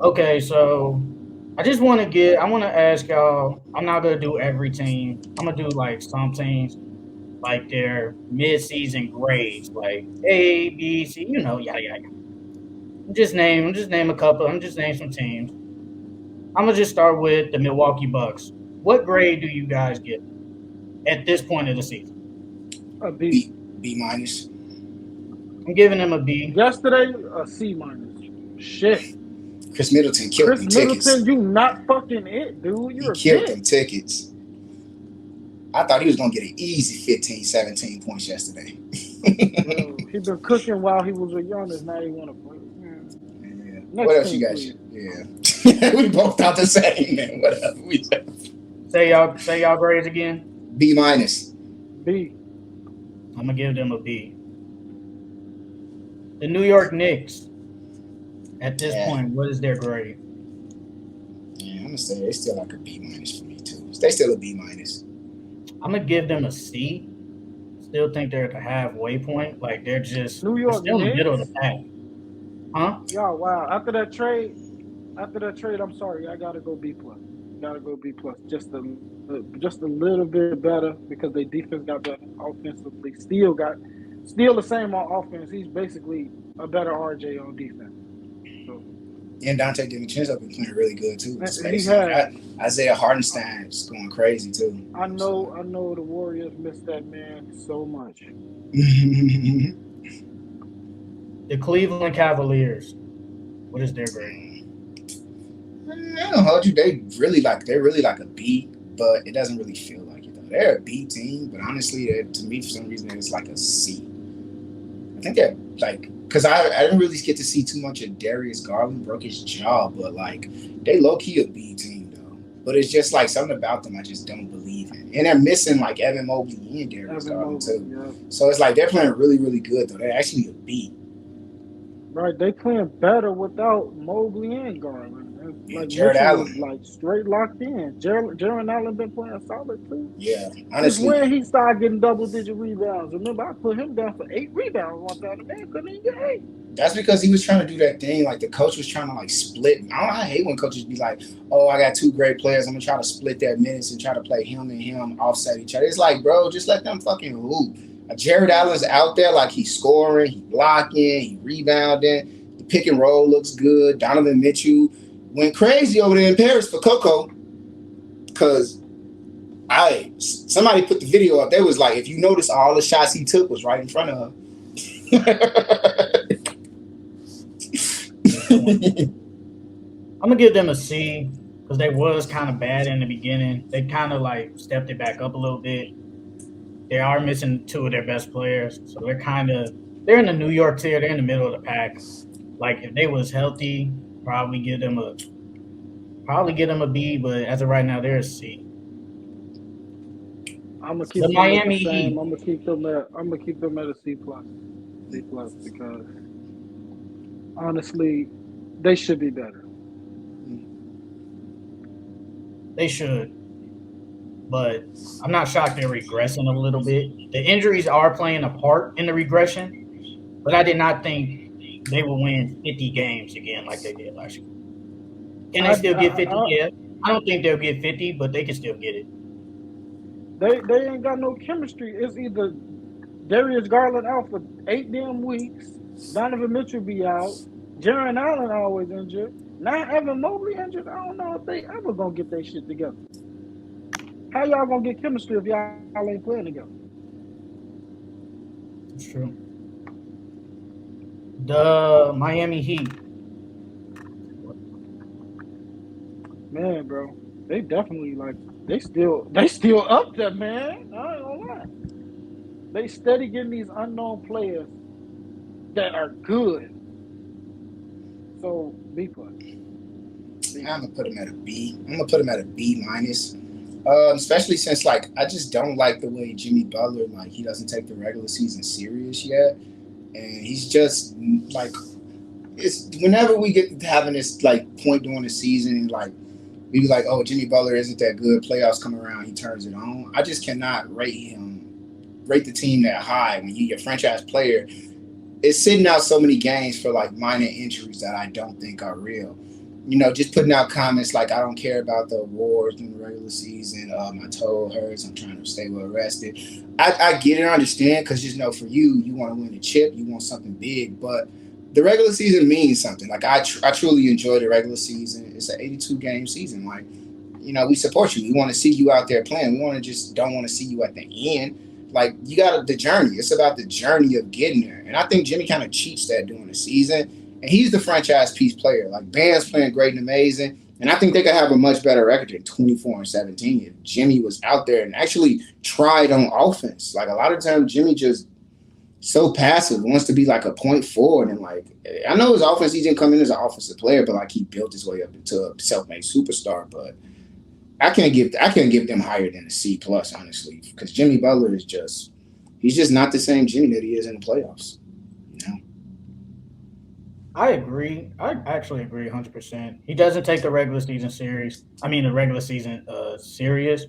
Okay, so I want to ask y'all. I'm not gonna do every team. I'm gonna do like some teams, like their mid-season grades, like A, B, C. Yada yada. Just name a couple. I'm just name some teams. I'm gonna just start with the Milwaukee Bucks. What grade do you guys give at this point of the season? A B. B minus. I'm giving them a B. Yesterday, a C minus. Shit. Chris Middleton killed Chris them tickets. Middleton, you not fucking it, dude. He You're a killed bitch. them tickets. I thought he was gonna get an easy 15, 17 points yesterday. Bro, he been cooking while he was with Giannis. Now he want to play. Yeah. What Next else you team, guys? please. Yeah. We both thought the same, man. Whatever. Say y'all grades again. B minus. B. I'm gonna give them a B. The New York Knicks. At this Yeah. point, what is their grade? Yeah, I'm gonna say they still like a B minus for me too. They still a B minus. I'm gonna give them a C. Still think they're at the halfway point. Like New they're York still in the middle of the Knicks. pack, huh? Y'all, wow. After that trade, I'm sorry. I gotta go B plus. Gotta go B plus. Just a little bit better because their defense got better offensively. Still the same on offense. He's basically a better RJ on defense. So And Dante DiVincenzo been playing really good too. he Spacing. has. Isaiah Hardenstein's going crazy too. So. I know the Warriors miss that man so much. The Cleveland Cavaliers. What is their grade? I don't hold you. They're really like a B, but it doesn't really feel like it though. They're a B team, but honestly, to me, for some reason, it's like a C. I think they're like because I didn't really get to see too much of Darius Garland, broke his jaw, but like they low key a B team though. But it's just like something about them I just don't believe in, and they're missing like Evan Mobley and Darius Evan Garland Mobley, too. yeah. So it's like they're playing really really good though. They're actually a B. Right, they playing better without Mobley and Garland. And, Yeah, like Jared Mitchell is Allen. like straight locked in. Jaren Allen been playing solid too. Yeah, Since honestly, when he started getting double digit rebounds? Remember, I put him down for 8 rebounds one time. The man couldn't even get 8. that's because he was trying to do that thing. Like the coach was trying to like split. I hate when coaches be like, "Oh, I got two great players. I'm gonna try to split their minutes and try to play him and him offset each other." It's like, bro, just let them fucking hoop. Jared Allen's out there like he's scoring, he blocking, he rebounding. The pick and roll looks good. Donovan Mitchell went crazy over there in Paris for Coco because somebody put the video up. They was like, if you notice, all the shots he took was right in front of her. I'm gonna give them a C because they was kind of bad in the beginning. They kind of like stepped it back up a little bit. They are missing two of their best players, so they're in the New York tier. They're in the middle of the pack. Like if they was healthy, probably give them a B. But as of right now, they're a C. I'm gonna The keep them at the Miami same. Heat. I'm gonna keep them at a C plus. C plus because honestly, they should be better. They should, but I'm not shocked they're regressing a little bit. The injuries are playing a part in the regression, but I did not think they would win 50 games again like they did last year. Can they I, still I, get 50? I Yeah. I don't think they'll get 50, but they can still get it. they ain't got no chemistry. It's either Darius Garland out for 8 damn weeks. Donovan Mitchell be out. Jaren Allen always injured. Now Evan Mobley injured. I don't know if they ever gonna get their shit together. How y'all gonna get chemistry if y'all ain't playing together? That's true. The Miami Heat. Man, bro, they definitely like they still up there, man. I ain't gonna lie. They steady getting these unknown players that are good. So B plus. B. I'm gonna put him at a B. I'm gonna put him at a B minus. Especially since like I just don't like the way Jimmy Butler like he doesn't take the regular season serious yet, and he's just like it's whenever we get to having this like point during the season like we be like oh Jimmy Butler isn't that good playoffs come around he turns it on. I just cannot rate the team that high when your franchise player is sitting out so many games for like minor injuries that I don't think are real. just putting out comments like I don't care about the awards in the regular season. My toe hurts. I'm trying to stay well rested. I get it. I understand because for you, you want to win a chip. You want something big, but the regular season means something. Like I truly enjoy the regular season. It's an 82 game season. Like we support you. We want to see you out there playing. We want to just don't want to see you at the end. Like you got the journey. It's about the journey of getting there. And I think Jimmy kind of cheats that during the season. And he's the franchise piece player. Like Bam's playing great and amazing. And I think they could have a much better record than 24-17 if Jimmy was out there and actually tried on offense. Like a lot of times Jimmy just so passive, wants to be like a point forward. And like I know his offense, he didn't come in as an offensive player, but like he built his way up into a self-made superstar. But I can't give them higher than a C plus, honestly, because Jimmy Butler is he's just not the same Jimmy that he is in the playoffs. I agree. I actually agree 100%. He doesn't take the regular season serious. I mean, the regular season serious.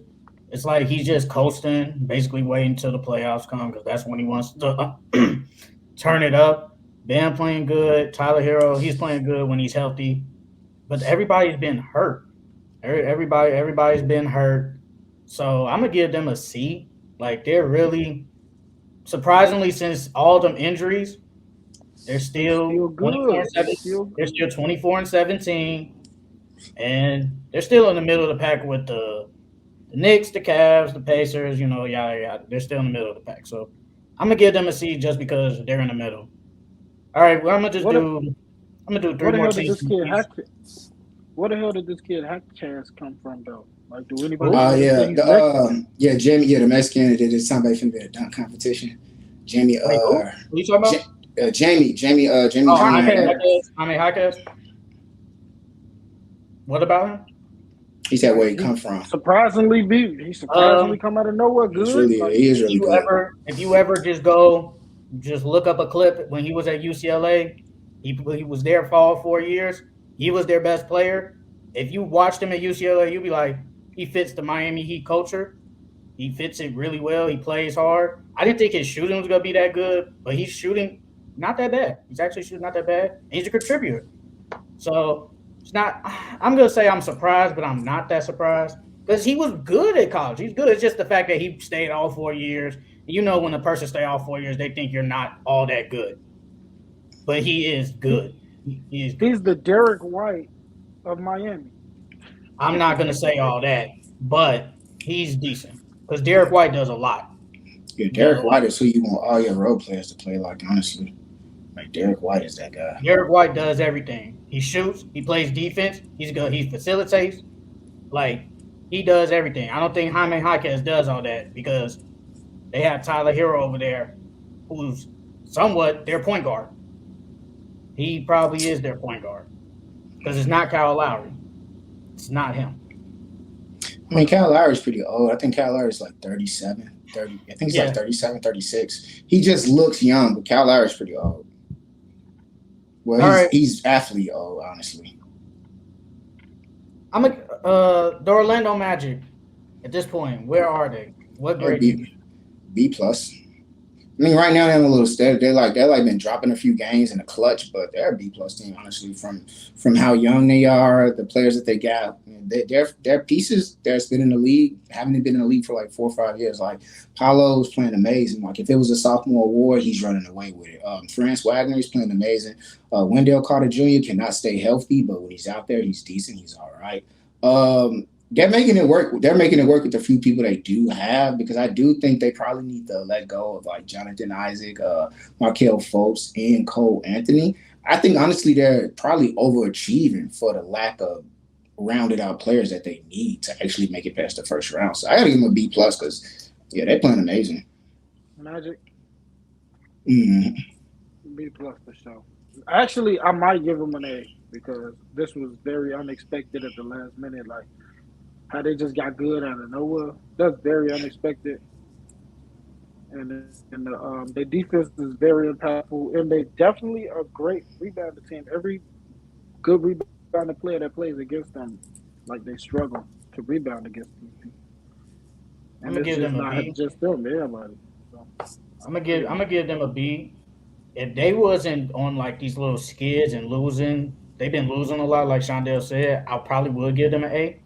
It's like he's just coasting, basically waiting until the playoffs come because that's when he wants to turn it up. Bam playing good. Tyler Hero, he's playing good when he's healthy. But everybody's been hurt. Everybody's been hurt. So I'm going to give them a C. Like, they're really, surprisingly, since all them injuries, they're still 24-17. They're still 24-17, and they're still in the middle of the pack with the Knicks, the Cavs, the Pacers. Yada. They're still in the middle of the pack. So I'm gonna give them a C just because they're in the middle. All right, well I'm gonna do three more teams. What the hell did this kid Hack Chance come from though? Like, do anybody? Jamie, the Mexican that did somebody finna be a dunk competition. Jamie, who are you talking about? Jamie. Jaime. What about him? He said where he come from. Surprisingly come out of nowhere. Good. He is really good. If you ever just look up a clip when he was at UCLA, he was there for all 4 years. He was their best player. If you watched him at UCLA, you'd be like, he fits the Miami Heat culture. He fits it really well. He plays hard. I didn't think his shooting was gonna be that good, but he's shooting not that bad. He's actually shooting not that bad. And he's a contributor. So it's not. I'm gonna say I'm surprised, but I'm not that surprised because he was good at college. He's good. It's just the fact that he stayed all 4 years. When a person stay all 4 years, they think you're not all that good. But he is good. He's the Derek White of Miami. I'm not gonna say all that, but he's decent because Derek White does a lot. Yeah, Derek White is who you want all your role players to play like, honestly. Like, Derek White is that guy. Derek White does everything. He shoots. He plays defense. He's good. He facilitates. Like, he does everything. I don't think Jaime Jaquez does all that because they have Tyler Hero over there who's somewhat their point guard. He probably is their point guard because it's not Kyle Lowry. It's not him. I mean, Kyle Lowry's pretty old. I think Kyle Lowry's like 37, 30. I think he's like 37, 36. He just looks young, but Kyle Lowry's pretty old. Well, he's athlete old, honestly. The Orlando Magic, at this point, where are they? What grade? B plus. I mean, right now they're a little steady. They're like been dropping a few games in the clutch, but they're a B plus team, honestly. From how young they are, the players that they got, they're pieces that's been in the league, haven't been in the league for like 4 or 5 years. Like Paolo's playing amazing. Like if it was a sophomore award, he's running away with it. Franz Wagner is playing amazing. Wendell Carter Jr. cannot stay healthy, but when he's out there, he's decent. He's all right. They're making it work. They're making it work with the few people they do have because I do think they probably need to let go of like Jonathan Isaac, Markelle Fultz, and Cole Anthony. I think honestly they're probably overachieving for the lack of rounded out players that they need to actually make it past the first round. So I got to give them a B plus because they're playing amazing. Magic. Mm-hmm. B plus for sure. Actually, I might give them an A because this was very unexpected at the last minute. Like how they just got good out of nowhere. That's very unexpected. And the defense is very impactful, and they definitely a great rebounding team. Every good rebounding player that plays against them, like they struggle to rebound against them. I'm gonna give them a B. Just them, everybody. So. I'm gonna give them a B. If they wasn't on like these little skids and losing, they've been losing a lot, like Shondell said. I probably would give them an A,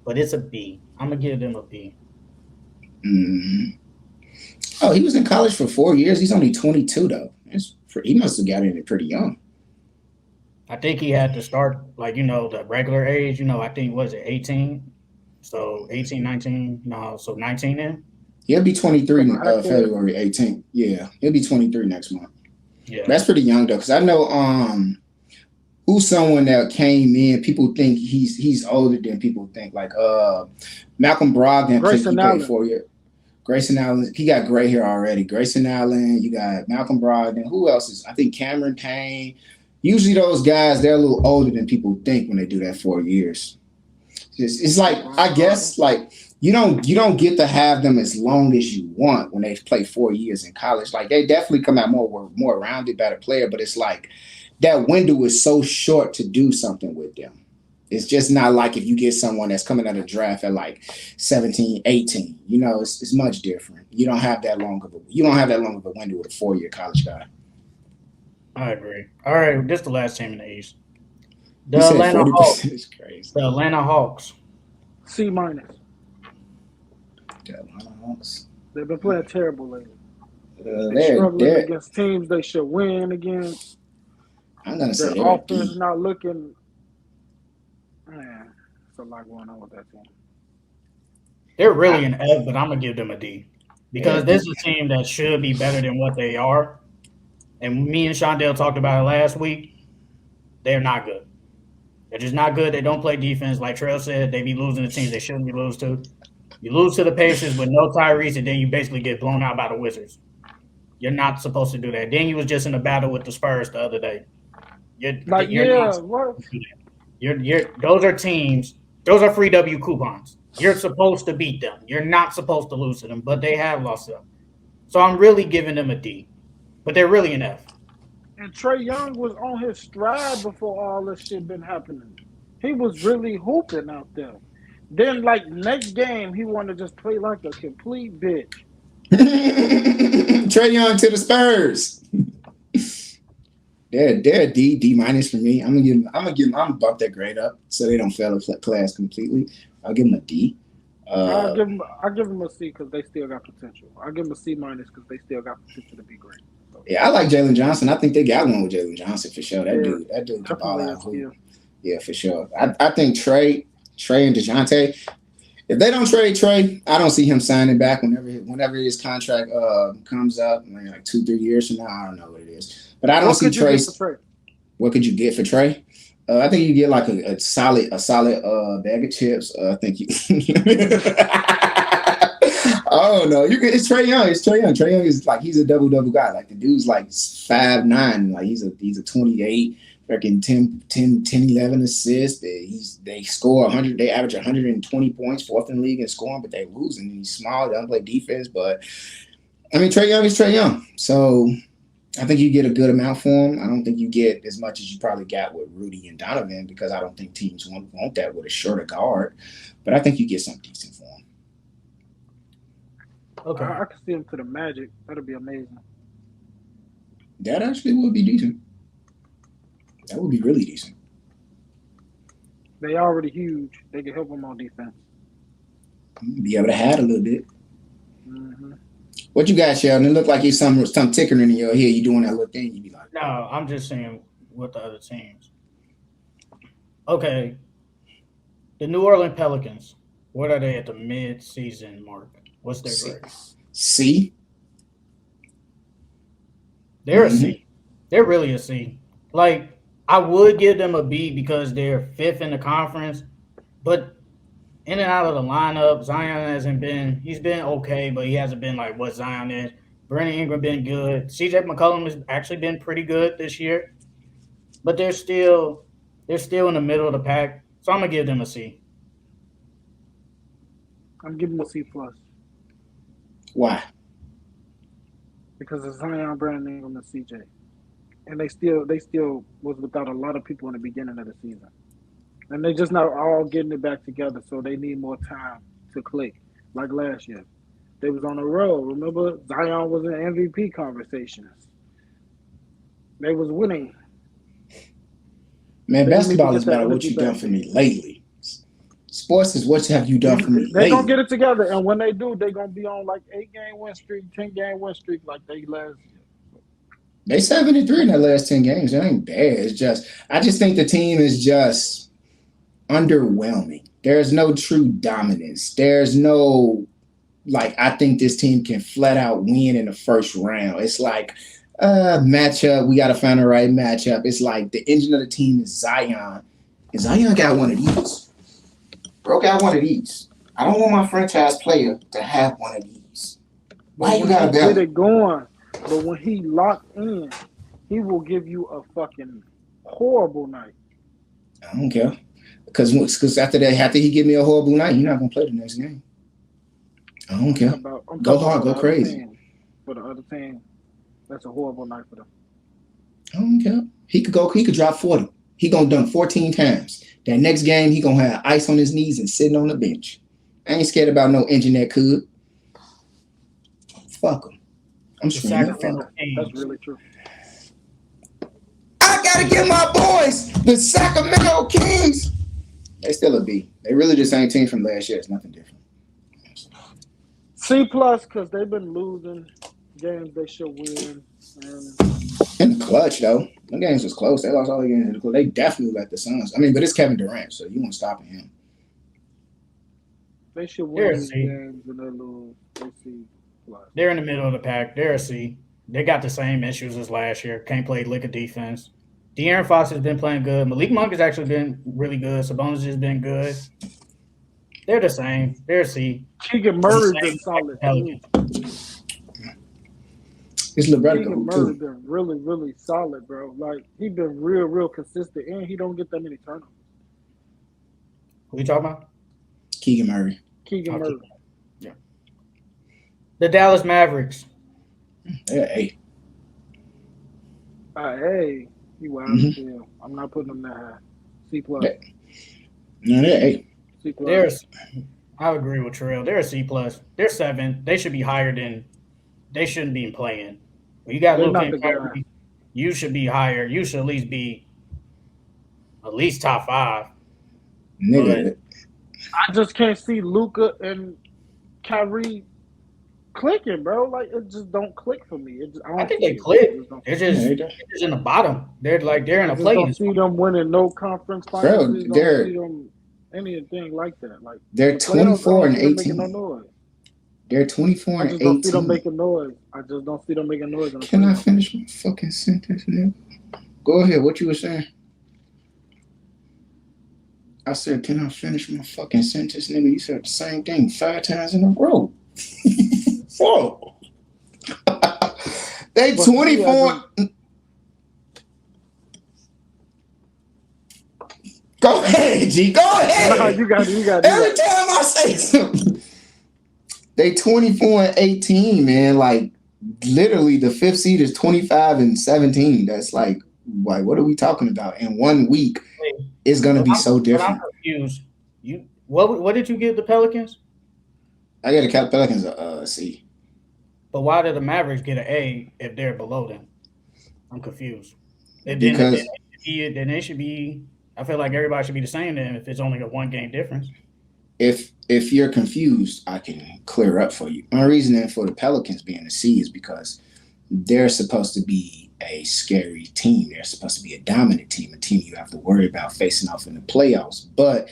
but it's a B. I'm gonna give them a B. Mm. Oh, he was in college for 4 years. He's only 22 though. He must have got in it pretty young. I think he had to start like the regular age. I think was it 18, so 18, 19. No, so 19 then. He'll be 23 From a high school. February 18th. Yeah, he'll be 23 next month. Yeah, That's pretty young though, because I know who's someone that came in. People think he's older than people think. Like Malcolm Brogdon, he played 4 years. Grayson Allen, he got gray hair already. Grayson Allen, you got Malcolm Brogdon. Who else is? I think Cameron Payne. Usually those guys, they're a little older than people think when they do that 4 years. It's like, I guess, like you don't get to have them as long as you want when they play 4 years in college. Like they definitely come out more rounded, better player, but it's like that window is so short to do something with them. It's just not like if you get someone that's coming out of draft at like 17, 18. It's much different. You don't have that long of a window with a 4-year college guy. I agree. All right, this is the last team in the East. The You said Atlanta 40% Hawks. is crazy. The Atlanta Hawks. C-. The Atlanta Hawks. They've been playing terrible lately. They're struggling against teams they should win against. I'm gonna say Their they're offense D. not looking. Man, it's a lot going on with that team. They're really an F, but I'm gonna give them a D because this is a team that should be better than what they are. And me and Shondell talked about it last week. They're not good. They're just not good. They don't play defense. Like Trail said, they be losing to teams they shouldn't be losing to. You lose to the Pacers with no Tyrese, and then you basically get blown out by the Wizards. You're not supposed to do that. Then you was just in a battle with the Spurs the other day. Those are teams. Those are free W coupons. You're supposed to beat them. You're not supposed to lose to them, but they have lost them. So I'm really giving them a D, but they're really an F. And Trae Young was on his stride before all this shit been happening. He was really hooping out there. Then, like, next game, he wanted to just play like a complete bitch. Trae Young to the Spurs. They're a D minus for me. I'm gonna bump that grade up so they don't fail the class completely. I'll give them a D. I'll give them a C because they still got potential. I'll give them a C minus because they still got potential to be great. So, yeah, I like Jalen Johnson. I think they got one with Jalen Johnson for sure. That dude can ball out. Yeah, for sure. I think Trey and DeJounte. If they don't trade Trey, I don't see him signing back whenever his contract comes up, like 2-3 years from now. I don't know what it is, but I don't see Trey. What could you get for Trey? I think you get like a solid bag of chips. I think you. Oh no, it's Trae Young. Trae Young is like he's a double guy. Like the dude's like 5'9", like he's a 28. Freaking 10, 11 assists. They score 100. They average 120 points, fourth in the league in scoring, but they lose. And he's small. They don't play defense. But I mean, Trae Young is Trae Young. So I think you get a good amount for him. I don't think you get as much as you probably got with Rudy and Donovan because I don't think teams want that with a shorter guard. But I think you get something decent for him. Okay, I can see him to the Magic. That'll be amazing. That actually would be decent. That would be really decent. They already huge. They can help them on defense. Be able to hide a little bit. Mm-hmm. What you got, Sheldon? It looked like you some tickering in your head. You doing that little thing. You be like, no, I'm just saying with the other teams. Okay, the New Orleans Pelicans. What are they at the mid-season mark? What's their grade? C. They're a C. They're really a C. Like, I would give them a B because they're fifth in the conference, but in and out of the lineup, Zion hasn't been – he's been okay, but he hasn't been like what Zion is. Brandon Ingram been good. CJ McCollum has actually been pretty good this year, but they're still in the middle of the pack, so I'm going to give them a C. I'm giving them a C+. Why? Because of Zion, Brandon Ingram, and CJ. And they still was without a lot of people in the beginning of the season. And they just not all getting it back together, so they need more time to click, like last year. They was on a roll. Remember, Zion was in MVP conversations. They was winning. Man, They need to basketball get is that about what energy you done back. for me lately. Sports is what have you done for me They gonna lately. get it together, and when they do, they gonna be on like 8 game win streak, 10 game win streak like they last year. They 7-3 in their last 10 games. It ain't bad. It's just I just think the team is just underwhelming. There's no true dominance. There's no like I think this team can flat out win in the first round. It's like matchup. We got to find the right matchup. It's like the engine of the team is Zion, and Zion got one of these. Bro got one of these. I don't want my franchise player to have one of these. Why you gotta get go? it going, but when he locked in, he will give you a fucking horrible night. I don't care because after he give me a horrible night, he's not gonna play the next game. I don't care. Go hard, go crazy. For the other team, that's a horrible night for them. I don't care. He could drop 40. He gonna dunk 14 times. That next game, he gonna have ice on his knees and sitting on the bench. I ain't scared about no engine that could. Fuck him. I'm screaming. That's really true. I gotta get my boys, the Sacramento Kings. They still a B. They really the same team from last year. It's nothing different. C+ because they've been losing games they should win. In the clutch, though. Them games was close. They lost all the games in the clutch. They definitely let the Suns. I mean, but it's Kevin Durant, so you won't stop him. They should win these games and they lose. They C+. They're in the middle of the pack. They're a C. They got the same issues as last year. Can't play lick of defense. De'Aaron Fox has been playing good. Malik Monk has actually been really good. Sabonis has been good. They're the same. They're a C. Keegan Murray's been solid too. His LeBron Keegan Murray's been really, really solid, bro. Like he's been real, real consistent, and he don't get that many turnovers. Who you talking about? Keegan Murray. Murray. Yeah. The Dallas Mavericks. Yeah, A. Hey, you wild as hell. I'm not putting them that high. C+. No, they're A. C+. I agree with Terrell. They're a C+. They're 7. They should be higher than. They shouldn't be playing. When you got Luka and Kyrie, you should be higher. You should at least top 5. Nigga. I just can't see Luka and Kyrie clicking, bro. Like it just don't click for me. I think they click. They're just in the bottom. They're in a play. Don't see them winning no conference finals. Bro, don't see them anything like that. Like they're 24 and 18. No noise. They're 24 and 18. I just don't see them making noise. I just don't see them making noise. Can I finish my fucking sentence, nigga? Go ahead. What you were saying? I said, can I finish my fucking sentence, nigga? You said the same thing 5 times in a row. Whoa. They 24. Go ahead, G. Go ahead. No, you got it. Every time I say something. They 24 and 18, man. Like, literally, the 5th seed is 25 and 17. That's like, what are we talking about? In 1 week, it's going to be so different. I'm confused. What did you give the Pelicans? I got the Pelicans a C. But why did the Mavericks get an A if they're below them? I'm confused. Because then they should be. I feel like everybody should be the same then if it's only a 1 game difference. If you're confused, I can clear up for you. My reasoning for the Pelicans being a C is because they're supposed to be a scary team. They're supposed to be a dominant team, a team you have to worry about facing off in the playoffs. But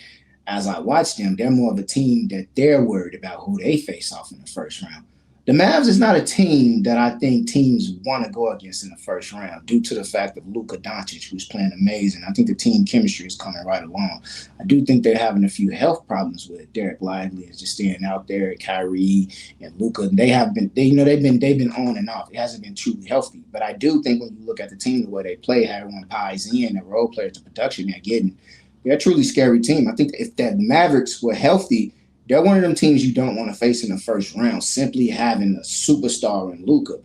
as I watch them, they're more of a team that they're worried about who they face off in the first round. The Mavs is not a team that I think teams want to go against in the first round due to the fact of Luka Doncic, who's playing amazing. I think the team chemistry is coming right along. I do think they're having a few health problems with Derek Lively is just staying out there. Kyrie and Luka, they've been on and off. It hasn't been truly healthy. But I do think when you look at the team, the way they play, how everyone pies in, the role players, the production they're getting, they're a truly scary team. I think if the Mavericks were healthy, they're one of them teams you don't want to face in the first round. Simply having a superstar in Luka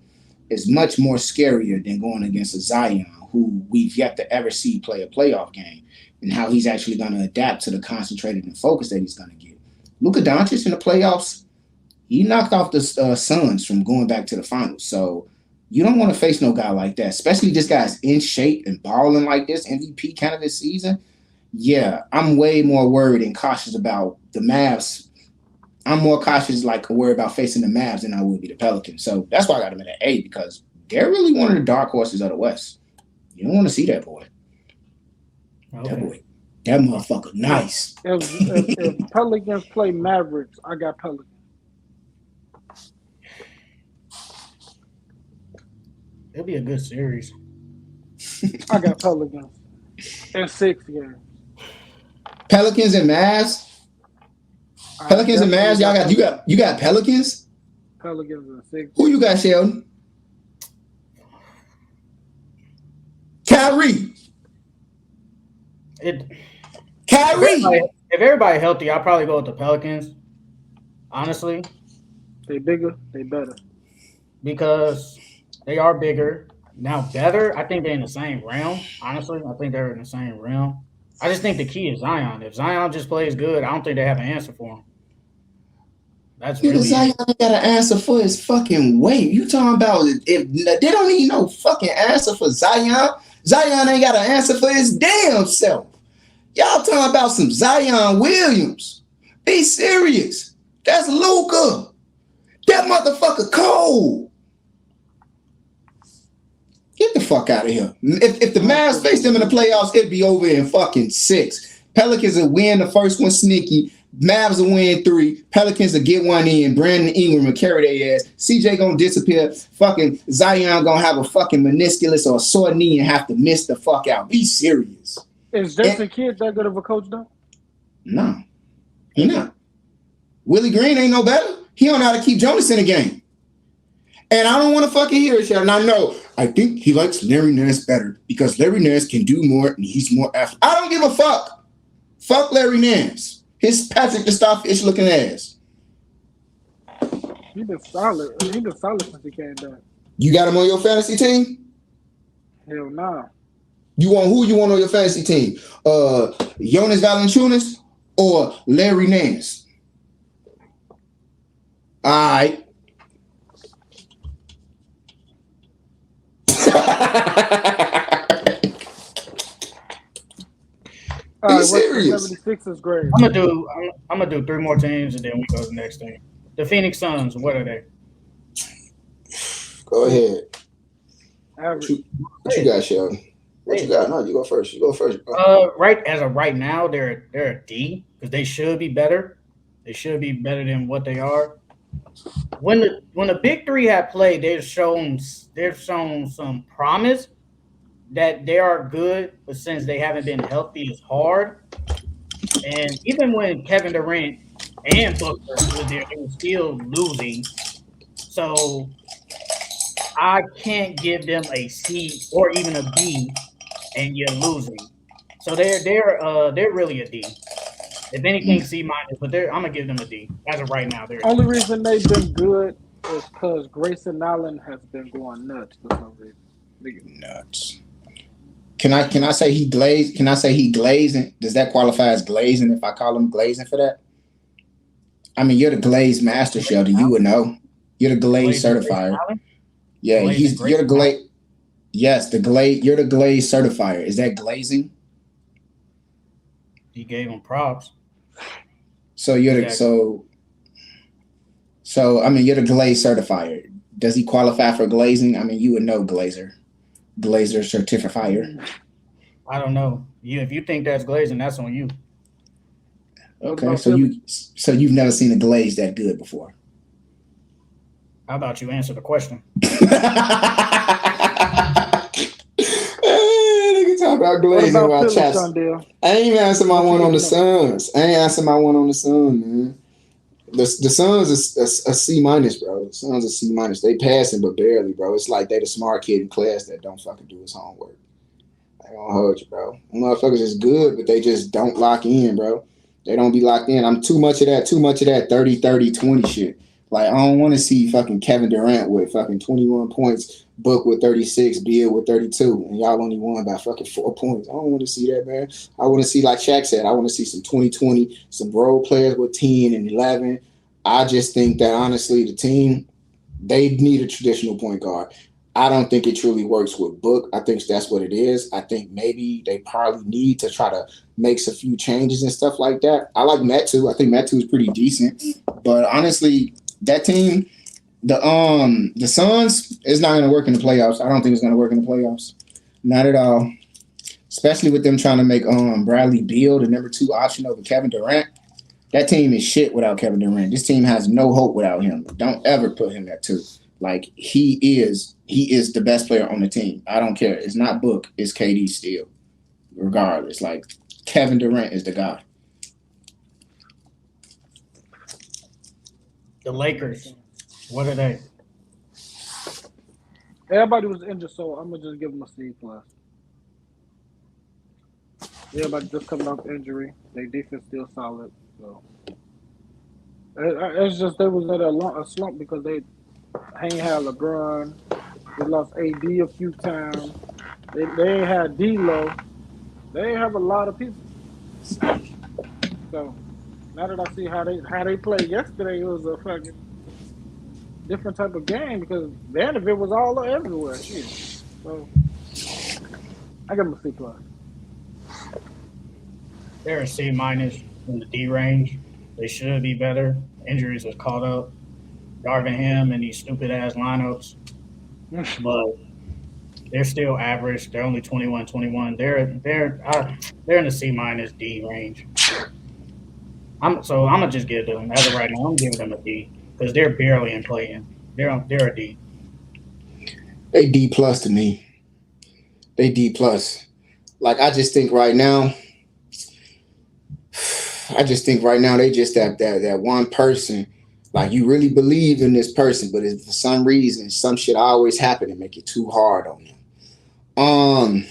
is much more scarier than going against a Zion, who we've yet to ever see play a playoff game, and how he's actually going to adapt to the concentrated and focus that he's going to get. Luka Doncic in the playoffs, he knocked off the Suns from going back to the finals. So You don't want to face no guy like that, especially this guy's in shape and balling like this, MVP kind of this season. Yeah, I'm way more worried and cautious about the Mavs. I'm more cautious, like worried about facing the Mavs than I would be the Pelicans. So that's why I got them in at 8 because they're really one of the dark horses of the West. You don't want to see that boy. Okay. That motherfucker nice. If Pelicans play Mavericks, I got Pelicans. It'll be a good series. I got Pelicans in 6 games. Pelicans and Mavs. Pelicans and Mavs. You got Pelicans. Pelicans in 6. Who you got, Sheldon? Kyrie. Kyrie. If everybody healthy, I'll probably go with the Pelicans. Honestly, They bigger, they better. because they are bigger. Now, better, I think they're in the same realm. Honestly, I think they're in the same realm. I just think the key is Zion. If Zion just plays good, I don't think they have an answer for him. That's Nigga, really Zion ain't got an answer for his fucking weight. You talking about if they don't need no fucking answer for Zion? Zion ain't got an answer for his damn self. Y'all talking about some Zion Williams. Be serious. That's Luka. That motherfucker cold. Get the fuck out of here. If the Mavs face them in the playoffs, it'd be over in fucking 6. Pelicans will win the first one sneaky. Mavs will win 3. Pelicans will get one in. Brandon Ingram will carry their ass. CJ gonna disappear. Fucking Zion gonna have a fucking meniscus or a sore knee and have to miss the fuck out. Be serious. Is Jason Kidd that good of a coach, though? No. He not. Willie Green ain't no better. He don't know how to keep Jonas in the game. And I don't want to fucking hear it, Sheldon. I think he likes Larry Nance better because Larry Nance can do more and he's more athletic. I don't give a fuck. Fuck Larry Nance. His Patrick the Starfish looking ass. He been solid. He been solid since he came back. You got him on your fantasy team? Hell nah. You want who you want on your fantasy team? Jonas Valanciunas or Larry Nance? All right. All right, serious? 76ers grade. I'm gonna do 3 more teams and then we go to the next team. The Phoenix Suns, what are they? Go ahead. Average. What you got, Sheldon? What you got? No, you go first. Right as of right now, they're a D because they should be better. They should be better than what they are. When the big 3 have played, they've shown some promise that they are good, but since they haven't been healthy, it's hard. And even when Kevin Durant and Booker were there, they were still losing. So I can't give them a C or even a B, and you're losing. So they're really a D. If anything, C minus, but I'm gonna give them a D. As of right now, they're Only reason they've been good is because Grayson Allen has been going nuts for some reason. Nuts. Can I say he glazed? Can I say he glazing? Does that qualify as glazing if I call him glazing for that? I mean, you're the glaze master, Sheldon. You would know. You're the glaze certifier. Yeah, you're the glaze. Yes, the glaze. You're the glaze certifier. Is that glazing? He gave him props. So you're the so I mean you're the glaze certifier. Does he qualify for glazing? I mean you would know glazer certifier. I don't know. If you think that's glazing, that's on you. Okay, so you've never seen a glaze that good before. How about you answer the question? Nigga talk about glazing while chats. I ain't even answer my one on the Suns. Man. The Suns is a C minus, bro. The Suns are C minus. They passing, but barely, bro. It's like they the smart kid in class that don't fucking do his homework. I ain't gonna hold you, bro. Motherfuckers is good, but they just don't lock in, bro. They don't be locked in. I'm too much of that 30-30-20 shit. Like, I don't want to see fucking Kevin Durant with fucking 21 points, Book with 36, Beal with 32, and y'all only won by fucking 4 points. I don't want to see that, man. I want to see, like Shaq said, I want to see some 20-20, some role players with 10 and 11. I just think that, honestly, the team, they need a traditional point guard. I don't think it truly works with Book. I think that's what it is. I think maybe they probably need to try to make a few changes and stuff like that. I like Matt too. I think Matt too is pretty decent. But honestly, that team, the Suns, is not going to work in the playoffs. I don't think it's going to work in the playoffs. Not at all. Especially with them trying to make Bradley Beal the number two option over Kevin Durant. That team is shit without Kevin Durant. This team has no hope without him. Don't ever put him at two. Like he is the best player on the team. I don't care. It's not Book. It's KD still. Regardless, like Kevin Durant is the guy. The Lakers. What are they? Everybody was injured, so I'm gonna just give them a C plus. Everybody just coming off injury. Their defense still solid. So it's just they was at a slump because they ain't had LeBron. They lost AD a few times. They ain't had D'Lo. They ain't have a lot of people. So now that I see how they played yesterday, it was a fucking different type of game because Vanderbilt was all everywhere. Shit. So I give them a C plus. They're a C minus in the D range. They should be better. Injuries have caught up. Darvin Ham and these stupid ass lineups. But they're still average. They're only 21-21. They're in the C minus D range. I'm gonna just give them as of right now. I'm giving them a D because they're barely in playing. They're a D. They D plus to me. They D plus. Like I just think right now they just that one person. Like you really believe in this person, but if for some reason some shit always happen and make it too hard on them. Um,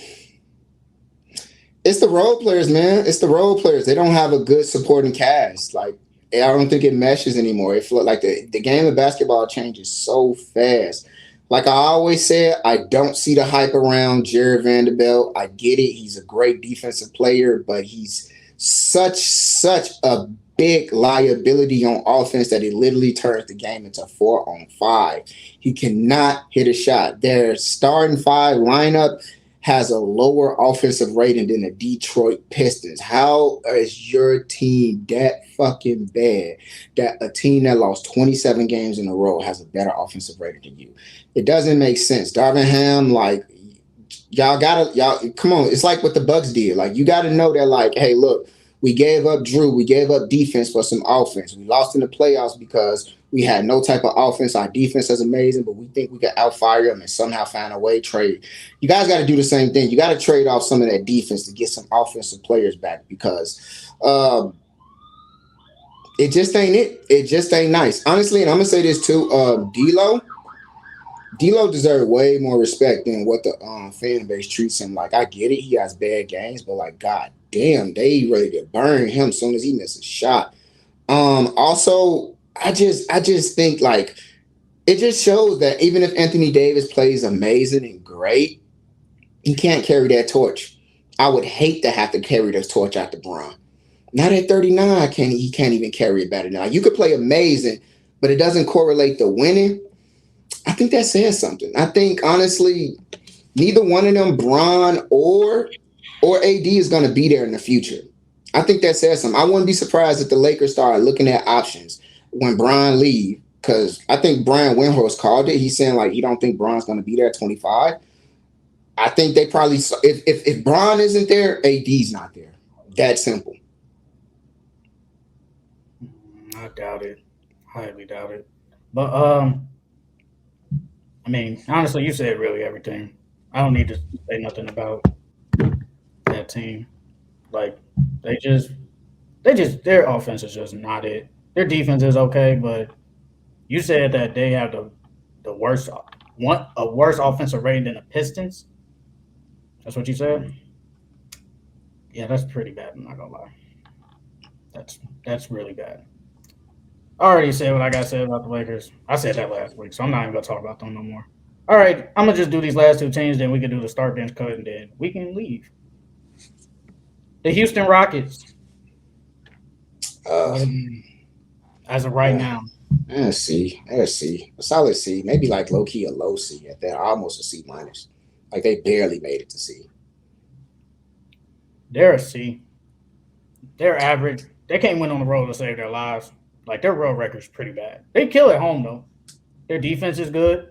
it's the role players, man. It's the role players. They don't have a good supporting cast. Like I don't think it meshes anymore. It feel like the game of basketball changes so fast. Like I always said, I don't see the hype around Jared Vanderbilt. I get it. He's a great defensive player, but he's such a big liability on offense that it literally turns the game into 4-on-5. He cannot hit a shot. Their starting five lineup has a lower offensive rating than the Detroit Pistons. How is your team that fucking bad that a team that lost 27 games in a row has a better offensive rating than you? It doesn't make sense. Darvin Ham, like, y'all come on. It's like what the Bucks did. Like, you gotta know that, like, hey, look, we gave up Drew, we gave up defense for some offense. We lost in the playoffs because we had no type of offense. Our defense is amazing, but we think we could outfire them and somehow find a way trade. You guys got to do the same thing. You got to trade off some of that defense to get some offensive players back because it just ain't it. It just ain't nice. Honestly, and I'm gonna say this too. D'Lo deserves way more respect than what the fan base treats him like. I get it, he has bad games, but like, god damn, they ready to burn him as soon as he misses a shot. Also, I just think like it just shows that even if Anthony Davis plays amazing and great, he can't carry that torch. I would hate to have to carry this torch after Bron. Not at 39, he can't even carry it better now. You could play amazing, but it doesn't correlate to winning. I think that says something. I think honestly, neither one of them, Bron or AD, is going to be there in the future. I think that says something. I wouldn't be surprised if the Lakers start looking at options when Bron leave, because I think Brian Windhorst called it. He's saying like he don't think Bron's going to be there at 25. I think they probably if Bron isn't there, AD's not there. That simple. I doubt it. Highly doubt it. But I mean, honestly, you said really everything. I don't need to say nothing about that team. Like they just their offense is just not it. Their defense is okay, but you said that they have the worst a worse offensive rating than the Pistons. That's what you said. Yeah, that's pretty bad. I'm not gonna lie. That's really bad. I already said what I got to say about the Lakers. I said that last week, so I'm not even gonna talk about them no more. All right, I'm gonna just do these last two teams, then we can do the start bench cut, and then we can leave. The Houston Rockets, Uh, as of right now. C. A C. A solid C. Maybe like low key a low C at that. Almost a C minus. Like they barely made it to C. They're a C. They're average. They can't win on the road to save their lives. Like their road record's pretty bad. They kill at home though. Their defense is good.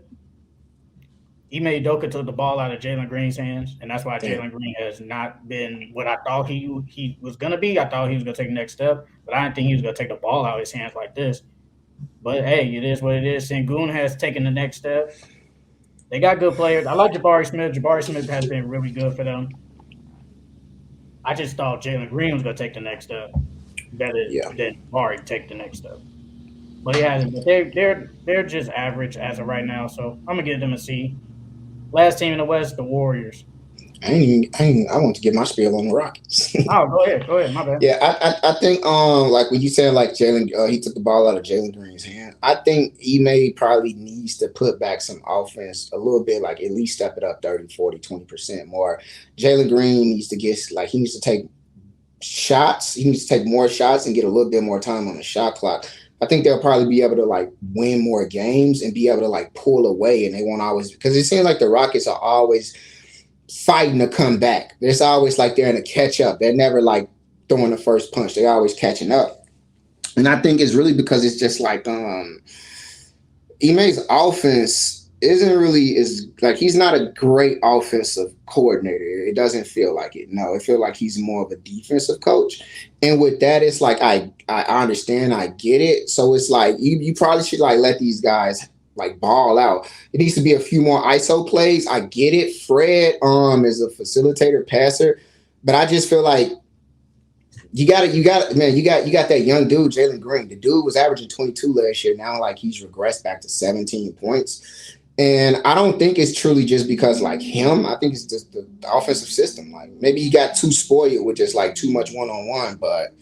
Ime Doka took the ball out of Jalen Green's hands, and that's why Damn. Jalen Green has not been what I thought he was gonna be. I thought he was gonna take the next step, but I didn't think he was gonna take the ball out of his hands like this. But hey, it is what it is. Sengun has taken the next step. They got good players. I like Jabari Smith. Jabari Smith has been really good for them. I just thought Jalen Green was gonna take the next step better Yeah. than Jabari take the next step. But he hasn't. But they're just average as of right now. So I'm gonna give them a C. Last team in the West, the Warriors. I want to get my spiel on the Rockets. Oh, go ahead. My bad. Yeah, I think like when you said like Jalen, he took the ball out of Jalen Green's hand. I think Ime probably needs to put back some offense a little bit, like at least step it up 30, 40, 20% more. Jalen Green needs to get like he needs to take shots. He needs to take more shots and get a little bit more time on the shot clock. I think they'll probably be able to like win more games and be able to like pull away, and they won't always because it seems like the Rockets are always fighting to come back. It's always like they're in a catch up. They're never like throwing the first punch. They're always catching up. And I think it's really because it's just like Ime's offense isn't really is like he's not a great offensive coordinator. It doesn't feel like it. No, it feels like he's more of a defensive coach. And with that, it's like I understand, I get it. So it's like you probably should like let these guys like ball out. It needs to be a few more ISO plays. I get it. Fred is a facilitator passer, but I just feel like you got that young dude, Jalen Green. The dude was averaging 22 last year. Now like he's regressed back to 17 points. And I don't think it's truly just because like him. I think it's just the offensive system. Like maybe he got too spoiled with just like too much one-on-one, but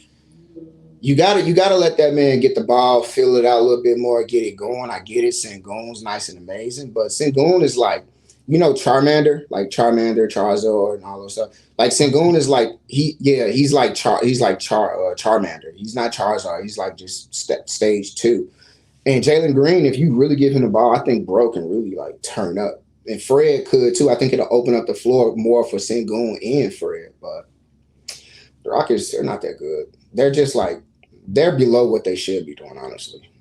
you gotta let that man get the ball, fill it out a little bit more, get it going. I get it. Sengun's nice and amazing, but Sengun is like, Charmander, like Charmander, Charizard, and all those stuff. Like Sengun is like Charmander. He's not Charizard. He's like just stage two. And Jalen Green, if you really give him the ball, I think Bro can really like turn up. And Fred could too. I think it'll open up the floor more for Sengun and Fred. But the Rockets, they're not that good. They're just like they're below what they should be doing, honestly.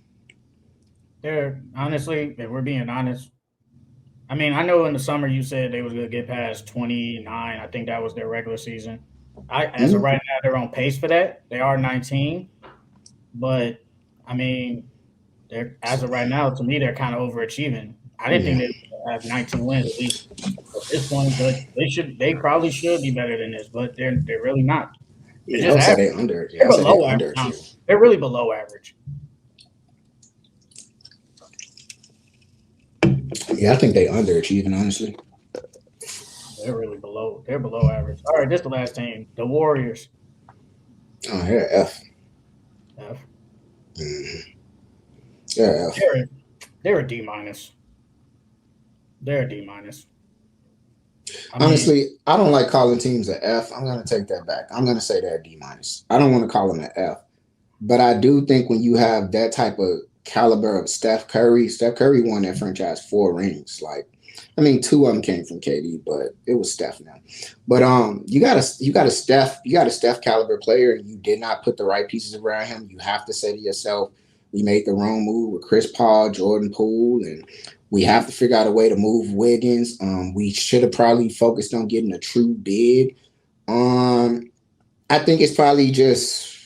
They're honestly, if we're being honest, I mean, I know in the summer you said they was gonna get past 29. I think that was their regular season. As of Mhm. right now, they're on pace for that. They are 19, but I mean, they're as of right now, to me, they're kind of overachieving. I didn't think Yeah. they would have 19 wins at least at this point, but they probably should be better than this, but they're really not. They're Yeah, I just would say average. they under. Yeah, They're I say they below average. underachieving. They're really below average. Yeah, I think they underachieving, honestly. They're really below. They're below average. All right, this is the last team, the Warriors. Oh, yeah, F. F. Mm-hmm. Yeah, F. They're a D minus. They're a D minus. I mean, Honestly, I don't like calling teams an F. I'm gonna take that back. I'm gonna say they're a D minus. I don't want to call them an F, but I do think when you have that type of caliber of Steph Curry won that franchise 4 rings. Like, I mean, two of them came from KD, but it was Steph now. But you got a Steph caliber player, and you did not put the right pieces around him. You have to say to yourself, we made the wrong move with Chris Paul, Jordan Poole, and we have to figure out a way to move Wiggins. We should have probably focused on getting a true big. Um, I think it's probably just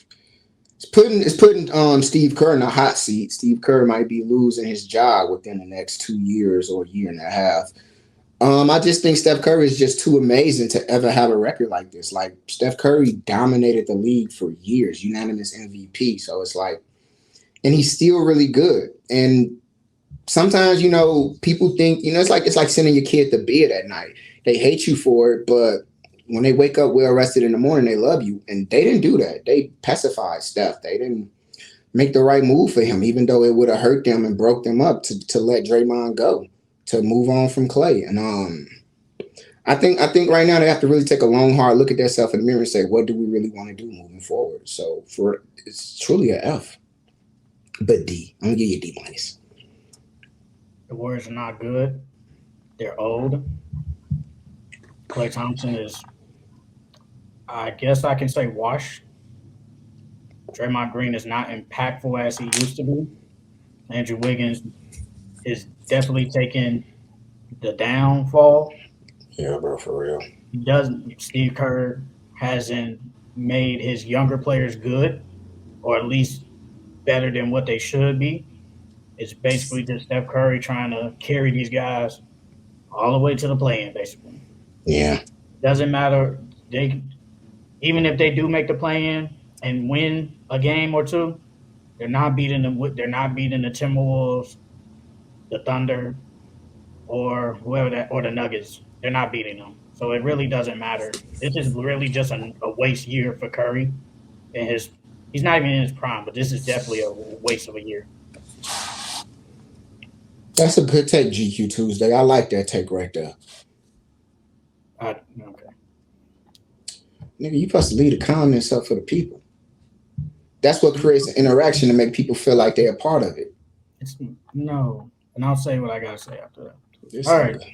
it's putting Steve Kerr in a hot seat. Steve Kerr might be losing his job within the next 2 years or a year and a half. I just think Steph Curry is just too amazing to ever have a record like this. Like Steph Curry dominated the league for years, unanimous MVP. So it's like, and he's still really good. And sometimes, people think, it's like sending your kid to bed at night. They hate you for it, but when they wake up well rested in the morning, they love you. And they didn't do that. They pacified Steph. They didn't make the right move for him, even though it would have hurt them and broke them up to let Draymond go, to move on from Clay. And I think right now they have to really take a long, hard look at themselves in the mirror and say, what do we really want to do moving forward? So it's truly a F. But D. I'm gonna give you a D minus. The Warriors are not good. They're old. Klay Thompson is, I guess I can say, washed. Draymond Green is not impactful as he used to be. Andrew Wiggins is definitely taking the downfall. Yeah, bro, for real. He doesn't. Steve Kerr hasn't made his younger players good, or at least better than what they should be. It's basically just Steph Curry trying to carry these guys all the way to the play-in. Basically, Yeah. doesn't matter. They even if they do make the play-in and win a game or two, they're not beating them. They're not beating the Timberwolves, the Thunder, or whoever that, or the Nuggets. They're not beating them. So it really doesn't matter. This is really just a waste year for Curry. And he's not even in his prime, but this is definitely a waste of a year. That's a good take, GQ Tuesday. I like that take right there. Okay. Nigga, you supposed to leave the comments up for the people. That's what creates an interaction to make people feel like they're a part of it. No. And I'll say what I gotta say after that. This All right. nigga.